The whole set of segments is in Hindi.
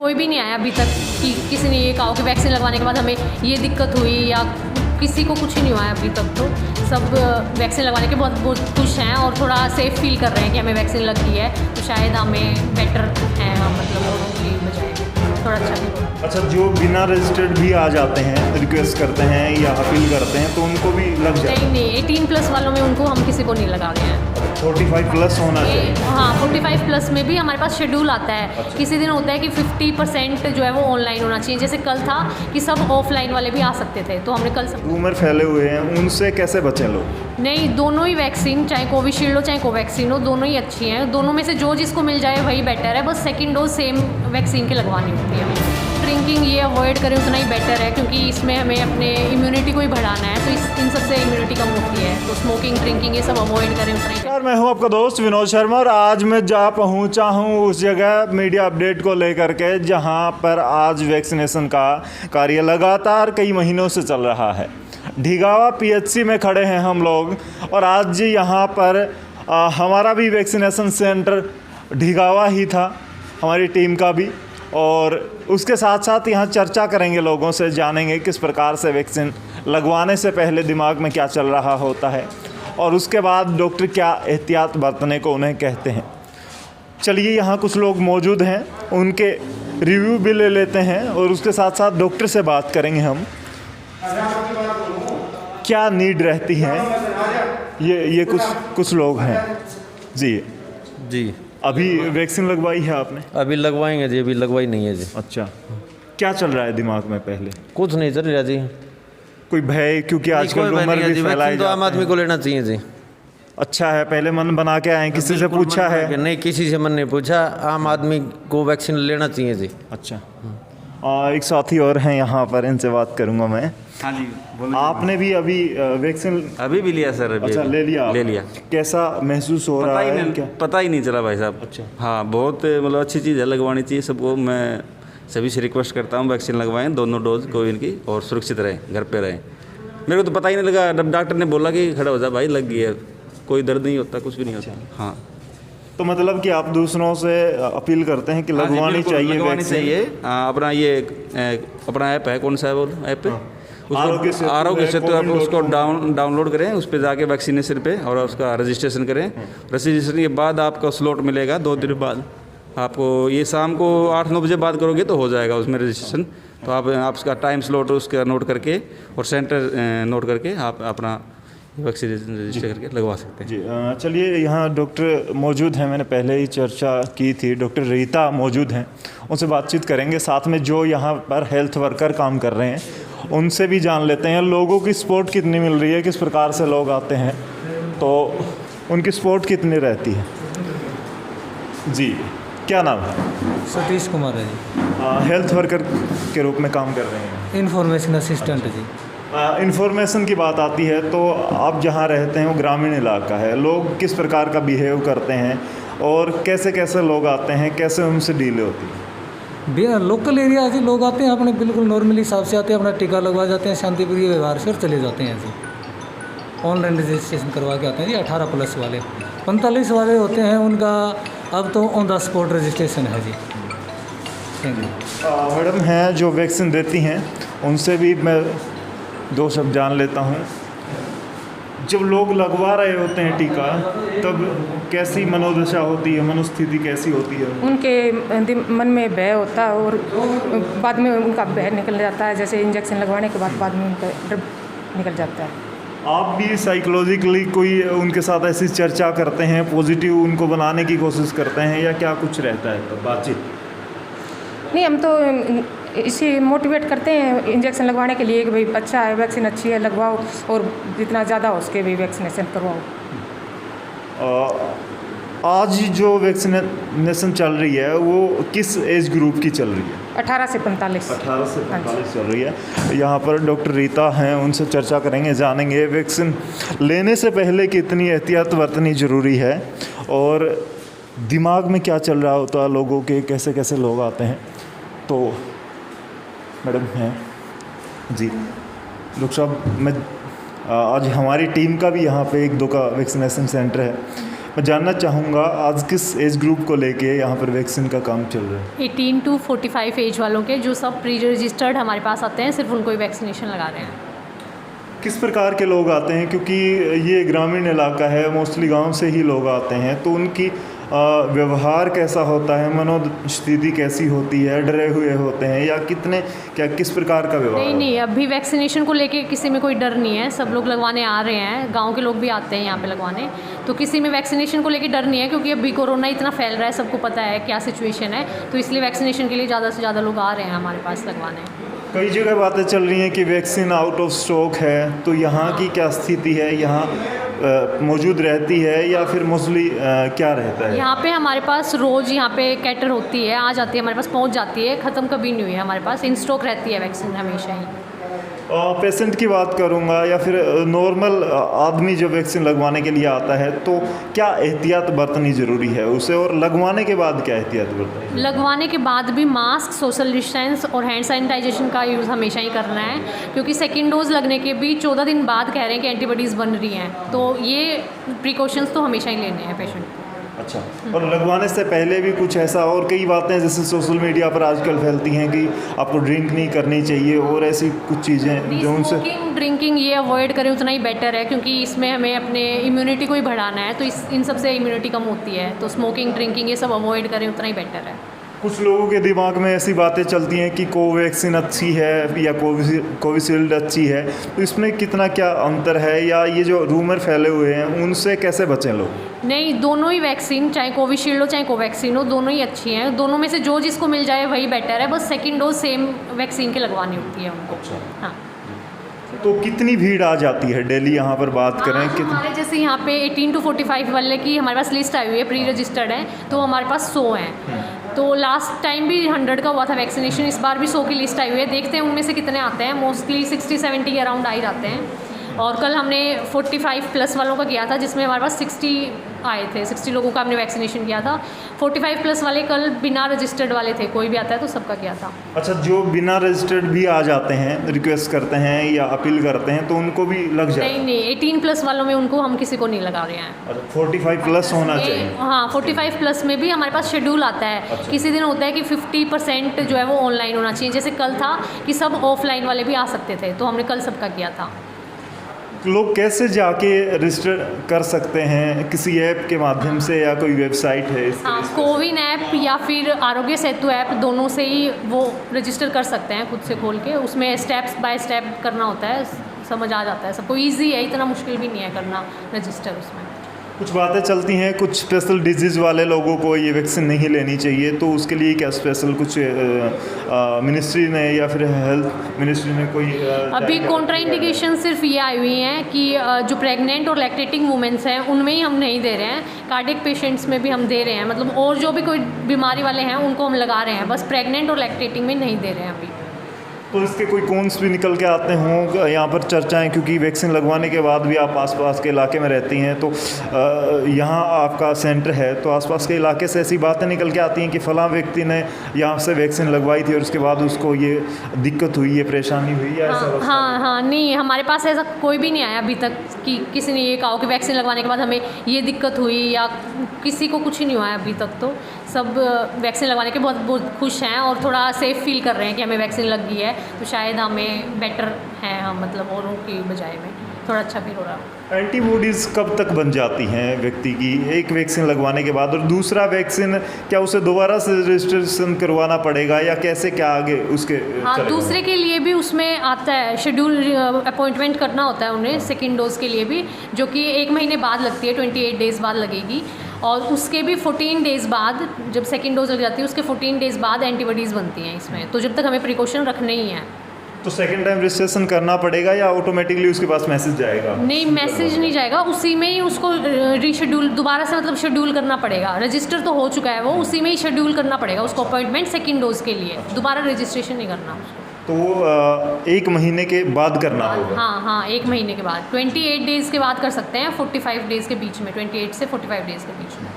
कोई भी नहीं आया अभी तक कि किसी ने ये कहा हो कि वैक्सीन लगवाने के बाद हमें ये दिक्कत हुई, या किसी को कुछ ही नहीं हुआ है अभी तक। तो सब वैक्सीन लगवाने के बहुत खुश हैं और थोड़ा सेफ फील कर रहे हैं कि हमें वैक्सीन लग गई है, तो शायद हमें बेटर है, मतलब औरों की बजाय थोड़ा अच्छा फील होगा। अच्छा, जो बिना रजिस्टर्ड भी आ जाते हैं, रिक्वेस्ट करते हैं या अपील करते हैं, तो उनको भी लग जाए? नहीं 18+ वालों में उनको हम किसी को नहीं लगा गए हैं। 45+ होना चाहिए। हाँ 45+ में भी हमारे पास शेड्यूल आता है। अच्छा। किसी दिन होता है कि 50% जो है वो ऑनलाइन होना चाहिए, जैसे कल था कि सब ऑफलाइन वाले भी आ सकते थे, तो हमने कल सब। उम्र फैले हुए हैं, उनसे कैसे बचें लोग? नहीं, दोनों ही वैक्सीन, चाहे कोविशील्ड हो चाहे कोवैक्सीन हो, दोनों ही अच्छी हैं। दोनों में से जो जिसको मिल जाए वही बेटर है, बस सेकंड डोज सेम वैक्सीन की लगवानी होती है। ड्रिंकिंग ये अवॉइड करें उतना ही बेटर है, क्योंकि इसमें हमें अपने इम्यूनिटी को ही बढ़ाना है, तो इन सबसे इम्यूनिटी कम होती है, तो स्मोकिंग ड्रिंकिंग ये सब अवॉइड करें उतना ही। यार, मैं हूं आपका दोस्त विनोद शर्मा और आज मैं जा पहुंचा हूं उस जगह मीडिया अपडेट को लेकर के जहां पर आज वैक्सीनेशन का कार्य लगातार कई महीनों से चल रहा है। ढिगावा PHC में खड़े हैं हम लोग और आज यहाँ पर हमारा भी वैक्सीनेशन सेंटर ढिगावा ही था, हमारी टीम का भी, और उसके साथ साथ यहाँ चर्चा करेंगे, लोगों से जानेंगे किस प्रकार से वैक्सीन लगवाने से पहले दिमाग में क्या चल रहा होता है और उसके बाद डॉक्टर क्या एहतियात बरतने को उन्हें कहते हैं। चलिए, यहाँ कुछ लोग मौजूद हैं, उनके रिव्यू भी ले लेते हैं और उसके साथ साथ डॉक्टर से बात करेंगे हम, क्या नीड रहती है। ये कुछ लोग हैं जी। अभी वैक्सीन लगवाई है आपने? अभी लगवाएंगे जी, अभी लगवाई नहीं है जी। अच्छा, क्या चल रहा है दिमाग में पहले? कुछ नहीं चल रहा जी। कोई भय, क्योंकि आजकल रूमर भी फैलाई तो आम आदमी को लेना चाहिए जी। अच्छा है, पहले मन बना के आए, किसी से पूछा है? नहीं, किसी से मन नहीं पूछा, आम आदमी को वैक्सीन लेना चाहिए जी। अच्छा, एक साथी और हैं यहाँ पर, इनसे बात करूँगा मैं। हाँ जी, बोलिए। आपने भी अभी वैक्सीन? अभी भी लिया सर। अच्छा, ले लिया। कैसा महसूस हो रहा है? क्या पता ही नहीं चला भाई साहब। अच्छा। हाँ, बहुत मतलब अच्छी चीज़ है, लगवानी चाहिए सबको। मैं सभी से रिक्वेस्ट करता हूँ वैक्सीन लगवाएं, दोनों डोज कोविड की, और सुरक्षित रहें, घर पे रहें। मेरे को तो पता ही नहीं लगा, जब डॉक्टर ने बोला कि खड़ा हो जा भाई, लग गई है, कोई दर्द नहीं होता, कुछ भी नहीं होता। हाँ, तो मतलब कि आप दूसरों से अपील करते हैं कि लगवानी चाहिए वैक्सीन? अपना ये अपना ऐप है, कौन सा है वो ऐप है? आरोग्य सेतु, आप उसको डाउनलोड करें, उस पर जाके वैक्सीनेशन पे और उसका रजिस्ट्रेशन करें। रजिस्ट्रेशन के बाद आपका स्लॉट मिलेगा 2 दिन बाद। आपको ये शाम को 8-9 बजे बाद करोगे तो हो जाएगा उसमें रजिस्ट्रेशन। तो आप उसका टाइम स्लॉट उसका नोट करके और सेंटर नोट करके आप अपना वैक्सीनेशन रजिस्टर करके लगवा सकते हैं जी। चलिए, यहाँ डॉक्टर मौजूद हैं, मैंने पहले ही चर्चा की थी, डॉक्टर रीता मौजूद हैं, उनसे बातचीत करेंगे। साथ में जो यहाँ पर हेल्थ वर्कर काम कर रहे हैं उनसे भी जान लेते हैं, लोगों की सपोर्ट कितनी मिल रही है, किस प्रकार से लोग आते हैं, तो उनकी सपोर्ट कितनी रहती है। जी, क्या नाम है? सतीश कुमार है जी। हेल्थ वर्कर के रूप में काम कर रहे हैं? इन्फॉर्मेशन असिस्टेंट जी। इन्फॉर्मेशन की बात आती है तो आप जहाँ रहते हैं वो ग्रामीण इलाका है, लोग किस प्रकार का बिहेव करते हैं और कैसे कैसे लोग आते हैं, कैसे उनसे डील होती है? लोकल एरिया से लोग आते हैं, अपने बिल्कुल नॉर्मल हिसाब से आते हैं, अपना टीका लगवा जाते हैं, शांतिप्रिय व्यवहार से चले जाते हैं जी। ऑनलाइन रजिस्ट्रेशन करवा के आते हैं जी। 18+ वाले, 45 वाले होते हैं, उनका अब तो ऑन द स्पॉट रजिस्ट्रेशन है जी। Thank you. मैडम हैं जो वैक्सीन देती हैं, उनसे भी मैं 2 शब्द जान लेता हूँ। जब लोग लगवा रहे होते हैं टीका, तब कैसी मनोदशा होती है, मनोस्थिति कैसी होती है? उनके मन में भय होता है और बाद में उनका भय निकल जाता है, जैसे इंजेक्शन लगवाने के बाद में उनका डर निकल जाता है। आप भी साइकोलॉजिकली कोई उनके साथ ऐसी चर्चा करते हैं, पॉजिटिव उनको बनाने की कोशिश करते हैं, या क्या कुछ रहता है बातचीत? नहीं, हम तो इसे मोटिवेट करते हैं इंजेक्शन लगवाने के लिए कि भाई अच्छा है, वैक्सीन अच्छी है, लगवाओ, और जितना ज़्यादा हो सके भी वैक्सीनेशन करवाओ। आज जो वैक्सीनेशन चल रही है वो किस एज ग्रुप की चल रही है? 18 से 45। 18 से 45 चल रही है। यहाँ पर डॉक्टर रीता हैं, उनसे चर्चा करेंगे, जानेंगे वैक्सीन लेने से पहले कितनी एहतियात बरतनी ज़रूरी है और दिमाग में क्या चल रहा होता है लोगों के, कैसे कैसे लोग आते हैं। तो मैडम हैं जी। डॉक्टर साहब, मैं आज हमारी टीम का भी यहाँ पे 1-2 का वैक्सीनेशन सेंटर है, मैं जानना चाहूँगा आज किस एज ग्रुप को लेके यहाँ पर वैक्सीन का काम चल रहा है? 18 to 45 एज वालों के जो सब प्री रजिस्टर्ड हमारे पास आते हैं, सिर्फ उनको ही वैक्सीनेशन लगा रहे हैं। किस प्रकार के लोग आते हैं, क्योंकि ये ग्रामीण इलाका है, मोस्टली गांव से ही लोग आते हैं, तो उनकी व्यवहार कैसा होता है, मनोस्थिति कैसी होती है, डरे हुए होते हैं या किस प्रकार का व्यवहार? नहीं, अभी वैक्सीनेशन को लेके किसी में कोई डर नहीं है, सब लोग लगवाने आ रहे हैं, गांव के लोग भी आते हैं यहाँ पे लगवाने, तो किसी में वैक्सीनेशन को लेके डर नहीं है, क्योंकि अभी कोरोना इतना फैल रहा है, सबको पता है क्या सिचुएशन है, तो इसलिए वैक्सीनेशन के लिए ज़्यादा से ज़्यादा लोग आ रहे हैं हमारे पास लगवाने। कई जगह बातें चल रही हैं कि वैक्सीन आउट ऑफ स्टॉक है, तो यहाँ की क्या स्थिति है? यहाँ मौजूद रहती है या फिर मोस्टली क्या रहता है? यहाँ पे हमारे पास रोज़ यहाँ पे कैटर होती है, आ जाती है, हमारे पास पहुँच जाती है, ख़त्म कभी नहीं हुई है, हमारे पास इन स्टॉक रहती है वैक्सीन हमेशा ही। पेशेंट की बात करूँगा या फिर नॉर्मल आदमी जो वैक्सीन लगवाने के लिए आता है, तो क्या एहतियात बरतनी ज़रूरी है उसे, और लगवाने के बाद क्या एहतियात बरतनी? लगवाने के बाद भी मास्क, सोशल डिस्टेंस और हैंड सैनिटाइजेशन का यूज़ हमेशा ही करना है, क्योंकि सेकेंड डोज लगने के भी 14 दिन बाद कह रहे हैं कि एंटीबॉडीज़ बन रही हैं, तो ये प्रिकॉशंस तो हमेशा ही लेने हैं पेशेंट को। अच्छा, और लगवाने से पहले भी कुछ ऐसा और कई बातें जैसे सोशल मीडिया पर आजकल फैलती हैं कि आपको ड्रिंक नहीं करनी चाहिए और ऐसी कुछ चीज़ें जो उनसे ड्रिंकिंग ये अवॉइड करें उतना ही बेटर है, क्योंकि इसमें हमें अपने इम्यूनिटी को ही बढ़ाना है, तो इन सब से इम्यूनिटी कम होती है, तो स्मोकिंग, ड्रिंकिंग ये सब अवॉइड करें उतना ही बेटर है। कुछ लोगों के दिमाग में ऐसी बातें चलती हैं कि कोवैक्सीन अच्छी है या कोविशील्ड अच्छी है, तो इसमें कितना क्या अंतर है, या ये जो रूमर फैले हुए हैं उनसे कैसे बचें लोग? नहीं, दोनों ही वैक्सीन, चाहे कोविशील्ड हो चाहे कोवैक्सीन हो, दोनों ही अच्छी हैं, दोनों में से जो जिसको मिल जाए वही बेटर है, बस सेकेंड डोज सेम वैक्सीन की लगवानी होती है उनको। हाँ, तो कितनी भीड़ आ जाती है डेली यहाँ पर बात करें? हमारे जैसे यहाँ पे 18 to 45 वाले की हमारे पास लिस्ट आई हुई है, प्री रजिस्टर्ड है, तो हमारे पास 100 हैं। तो लास्ट टाइम भी 100 का हुआ था वैक्सीनेशन, इस बार भी 100 की लिस्ट आई हुई है, देखते हैं उनमें से कितने आते हैं, मोस्टली 60-70 के अराउंड आ ही जाते हैं। और कल हमने 45+ वालों का किया था, जिसमें हमारे पास 60 आए थे, 60 लोगों का हमने वैक्सीनेशन किया था। 45+ वाले कल बिना रजिस्टर्ड वाले थे, कोई भी आता है तो सबका किया था। अच्छा, जो बिना रजिस्टर्ड भी आ जाते हैं, रिक्वेस्ट करते हैं या अपील करते हैं, तो उनको भी लग जाए? नहीं, 18+ वालों में उनको हम किसी को नहीं लगा रहे हैं। अच्छा, 45+ होना चाहिए? हाँ, 45+ में भी हमारे पास शेड्यूल आता है। अच्छा। किसी दिन होता है कि 50% जो है वो ऑनलाइन होना चाहिए, जैसे कल था कि सब ऑफलाइन वाले भी आ सकते थे, तो हमने कल सबका किया था। लोग कैसे जाके रजिस्टर कर सकते हैं? किसी ऐप के माध्यम से या कोई वेबसाइट है? हाँ, कोविन ऐप या फिर आरोग्य सेतु ऐप, दोनों से ही वो रजिस्टर कर सकते हैं खुद से खोल के, उसमें स्टेप्स बाय स्टेप करना होता है, समझ आ जाता है सबको, ईजी है, इतना मुश्किल भी नहीं है करना रजिस्टर उसमें। कुछ बातें चलती हैं कुछ स्पेशल डिजीज़ वाले लोगों को ये वैक्सीन नहीं लेनी चाहिए, तो उसके लिए क्या स्पेशल कुछ मिनिस्ट्री ने या फिर हेल्थ मिनिस्ट्री ने कोई अभी कॉन्ट्राइंडिकेशन सिर्फ ये आई हुई हैं कि जो प्रेग्नेंट और लैक्टेटिंग वुमेंस हैं उनमें ही हम नहीं दे रहे हैं, कार्डियक पेशेंट्स में भी हम दे रहे हैं, मतलब और जो भी कोई बीमारी वाले हैं उनको हम लगा रहे हैं, बस प्रेग्नेंट और लैक्टेटिंग में नहीं दे रहे हैं अभी। तो इसके कोई कॉन्स भी निकल के आते हों यहाँ पर चर्चाएं, क्योंकि वैक्सीन लगवाने के बाद भी आप आसपास के इलाके में रहती हैं, तो यहाँ आपका सेंटर है, तो आसपास के इलाके से ऐसी बातें निकल के आती हैं कि फ़लाँ व्यक्ति ने यहाँ से वैक्सीन लगवाई थी और उसके बाद उसको ये दिक्कत हुई, ये परेशानी हुई, या ऐसा? हाँ, नहीं, हमारे पास ऐसा कोई भी नहीं आया अभी तक कि किसी ने ये कहा कि वैक्सीन लगवाने के बाद हमें ये दिक्कत हुई, या किसी को कुछ नहीं हुआ है अभी तक, तो सब वैक्सीन लगवाने के बहुत खुश हैं और थोड़ा सेफ़ फील कर रहे हैं कि हमें वैक्सीन लग गई है, तो शायद हमें बेटर हैं हम, मतलब औरों की बजाय में थोड़ा अच्छा फील हो रहा है। एंटीबॉडीज़ कब तक बन जाती हैं व्यक्ति की एक वैक्सीन लगवाने के बाद, और दूसरा वैक्सीन क्या उसे दोबारा से रजिस्ट्रेशन करवाना पड़ेगा या कैसे, क्या आगे उसके? हाँ, दूसरे के लिए भी उसमें आता है शेड्यूल, अपॉइंटमेंट करना होता है उन्हें सेकेंड डोज़ के लिए भी, जो कि 1 महीने बाद लगती है, 28 डेज़ बाद लगेगी, और उसके भी 14 डेज़ बाद, जब सेकेंड डोज लग जाती है उसके 14 डेज़ बाद एंटीबॉडीज़ बनती हैं इसमें, तो जब तक हमें प्रिकॉशन रखने ही हैं। तो सेकेंड टाइम रजिस्ट्रेशन करना पड़ेगा या ऑटोमेटिकली उसके पास मैसेज जाएगा? नहीं, मैसेज नहीं जाएगा, उसी में ही उसको रीशेड्यूल दोबारा से, मतलब शेड्यूल करना पड़ेगा, रजिस्टर तो हो चुका है वो, उसी में ही शेड्यूल करना पड़ेगा उसको अपॉइंटमेंट सेकेंड डोज के लिए, दोबारा रजिस्ट्रेशन नहीं करना उसको। तो वो 1 महीने के बाद करना होगा? हाँ, 1 महीने के बाद, 28 डेज़ के बाद कर सकते हैं, 45 डेज़ के बीच में, 28 से 45 डेज़ के बीच में।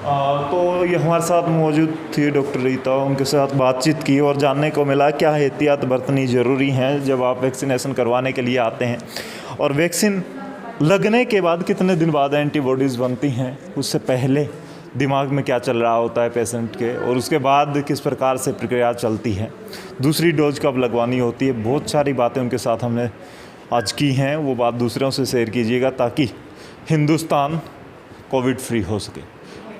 तो ये हमारे साथ मौजूद थी डॉक्टर रीता, उनके साथ बातचीत की और जानने को मिला क्या एहतियात बरतनी ज़रूरी हैं जब आप वैक्सीनेशन करवाने के लिए आते हैं, और वैक्सीन लगने के बाद कितने दिन बाद एंटीबॉडीज़ बनती हैं, उससे पहले दिमाग में क्या चल रहा होता है पेशेंट के, और उसके बाद किस प्रकार से प्रक्रिया चलती है, दूसरी डोज कब लगवानी होती है, बहुत सारी बातें उनके साथ हमने आज की हैं। वो बात दूसरों से शेयर कीजिएगा ताकि हिंदुस्तान कोविड फ्री हो सके।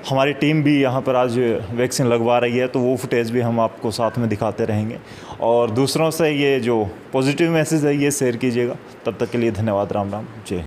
हमारी टीम भी यहाँ पर आज वैक्सीन लगवा रही है, तो वो फुटेज भी हम आपको साथ में दिखाते रहेंगे, और दूसरों से ये जो पॉजिटिव मैसेज है ये शेयर कीजिएगा। तब तक के लिए धन्यवाद। राम राम, जय।